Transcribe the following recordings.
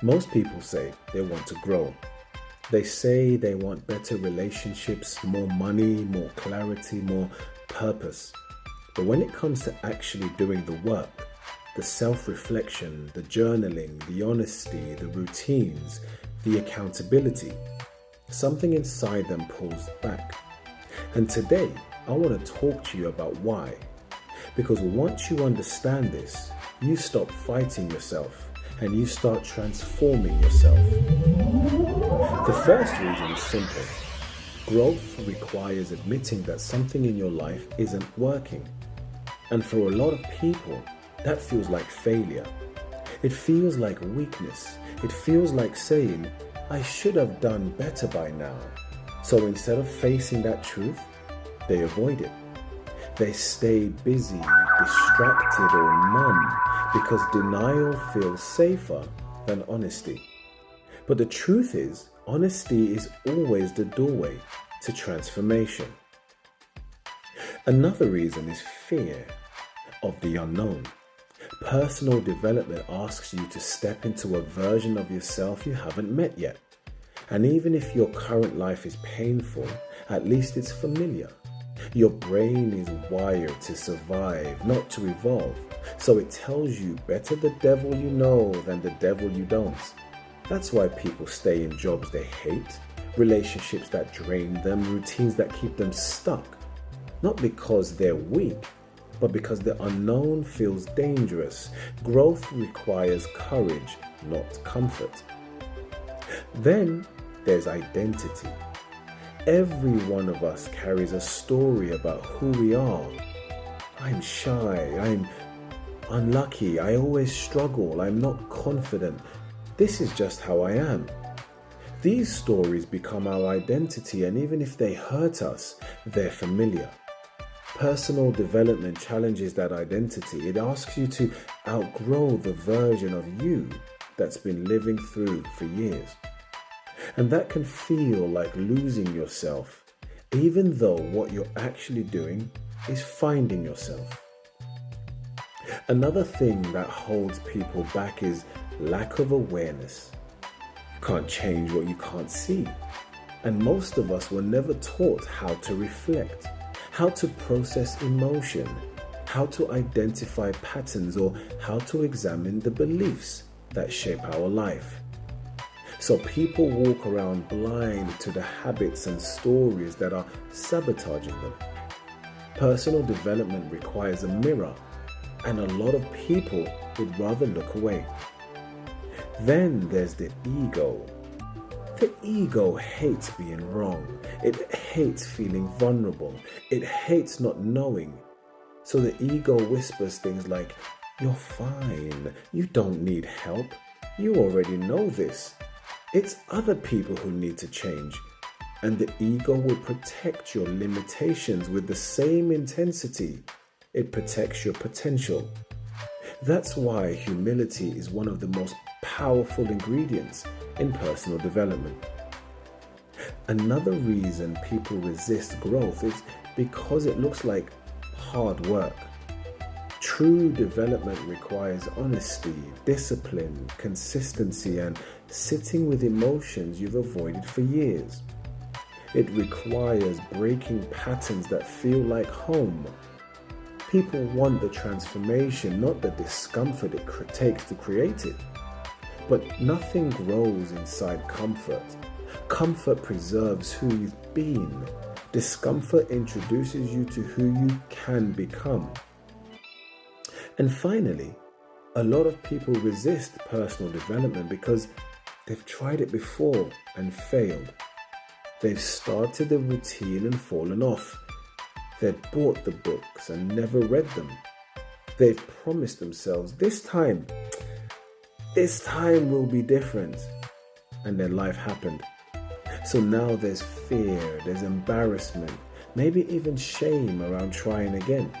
Most people say they want to grow. They say they want better relationships, more money, more clarity, more purpose. But when it comes to actually doing the work, the self-reflection, the journaling, the honesty, the routines, the accountability, something inside them pulls back. And today, I want to talk to you about why. Because once you understand this, you stop fighting yourself and you start transforming yourself. The first reason is simple. Growth requires admitting that something in your life isn't working. And for a lot of people, that feels like failure. It feels like weakness. It feels like saying, I should have done better by now. So instead of facing that truth, they avoid it. They stay busy, distracted, or numb because denial feels safer than honesty. But the truth is, honesty is always the doorway to transformation. Another reason is fear of the unknown. Personal development asks you to step into a version of yourself you haven't met yet. And even if your current life is painful, at least it's familiar. Your brain is wired to survive, not to evolve. So it tells you better the devil you know than the devil you don't. That's why people stay in jobs they hate, relationships that drain them, routines that keep them stuck. Not because they're weak, but because the unknown feels dangerous. Growth requires courage, not comfort. Then there's identity. Every one of us carries a story about who we are. I'm shy, I'm unlucky, I always struggle, I'm not confident. This is just how I am. These stories become our identity, and even if they hurt us, they're familiar. Personal development challenges that identity. It asks you to outgrow the version of you that's been living through for years. And that can feel like losing yourself, even though what you're actually doing is finding yourself. Another thing that holds people back is lack of awareness. You can't change what you can't see. And most of us were never taught how to reflect, how to process emotion, how to identify patterns, or how to examine the beliefs that shape our life. So people walk around blind to the habits and stories that are sabotaging them. Personal development requires a mirror, and a lot of people would rather look away. Then there's the ego. The ego hates being wrong. It hates feeling vulnerable. It hates not knowing. So the ego whispers things like, you're fine. You don't need help. You already know this. It's other people who need to change. And the ego will protect your limitations with the same intensity it protects your potential. That's why humility is one of the most powerful ingredients in personal development. Another reason people resist growth is because it looks like hard work. True development requires honesty, discipline, consistency, and sitting with emotions you've avoided for years. It requires breaking patterns that feel like home. People want the transformation, not the discomfort it takes to create it. But nothing grows inside comfort. Comfort preserves who you've been. Discomfort introduces you to who you can become. And finally, a lot of people resist personal development because they've tried it before and failed. They've started the routine and fallen off. They've bought the books and never read them. They've promised themselves, this time will be different. And then life happened. So now there's fear, there's embarrassment, maybe even shame around trying again.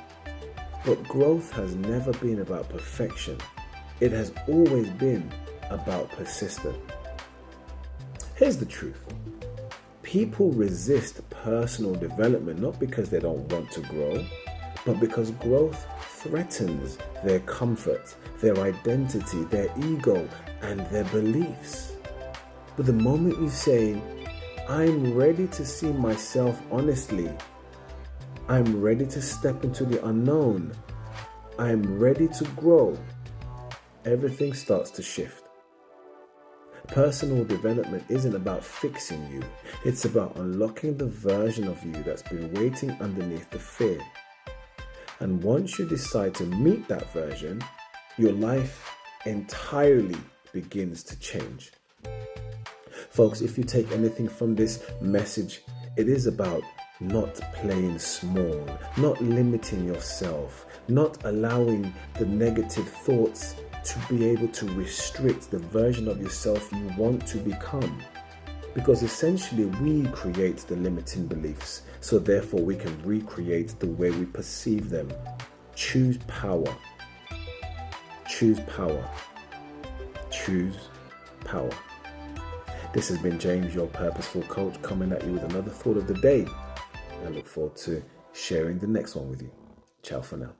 But growth has never been about perfection. It has always been about persistence. Here's the truth. People resist personal development not because they don't want to grow, but because growth threatens their comfort, their identity, their ego, and their beliefs. But the moment you say, I'm ready to see myself honestly, I'm ready to step into the unknown, I'm ready to grow, everything starts to shift. Personal development isn't about fixing you. It's about unlocking the version of you that's been waiting underneath the fear. And once you decide to meet that version, your life entirely begins to change. Folks, if you take anything from this message, it is about not playing small, not limiting yourself, not allowing the negative thoughts to be able to restrict the version of yourself you want to become. Because essentially we create the limiting beliefs, so therefore we can recreate the way we perceive them. Choose power. Choose power. Choose power. This has been James, your purposeful coach, coming at you with another thought of the day. I look forward to sharing the next one with you. Ciao for now.